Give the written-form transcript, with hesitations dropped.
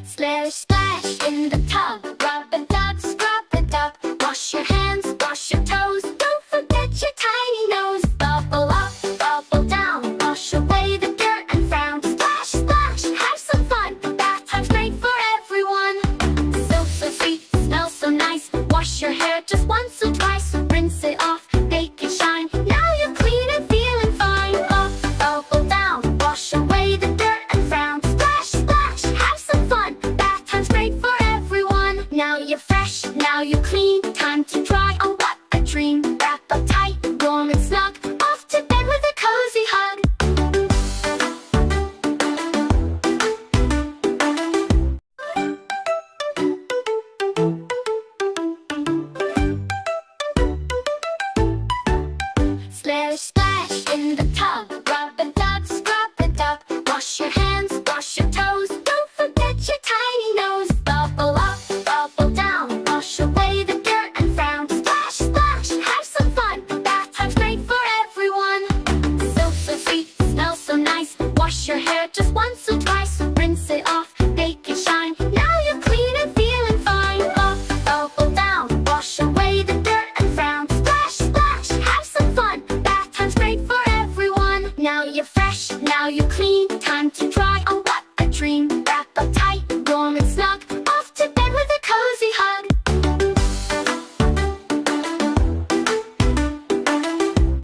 Splish, splash in the tub. Rub a dub, scrub it up. Wash your hands, wash your toes. Don't forget your tiny nose. Bubble up, bubble down. Wash away the dirt and frown. Splash, splash, have some fun. Bath time's great for everyone. Soap so sweet, smells so nice. Wash your hair just once or twice. Rinse it off, make it shine. Now you're clean and feeling fine. Up, bubble down. Wash away the dirt and frown. Splash, splash, have some fun. Bath time's great for everyone. Now you're fresh, now you're clean. Time to dry, oh what a dream. Wrap up tight, warm and snug. Off to bed with a cozy hug. Splish, splash in the tub. Rub a dub, scrub it up. Wash your hands, wash your toes. Don't forget your tiny nose. Bubble up, bubble down. Wash away the dirt and frown. Splash, splash, have some fun. Bath time's great for everyone. Soap so sweet, smells so nice. Wash your hair just once or twice. Rinse it off, make it shine. Now you're clean and feeling fine. Up, bubble down. Wash away the dirt and frown. Splash, splash, have some fun. Bath time's great for everyone. Now you're fresh, now you're clean. Time to dry, oh what a dream.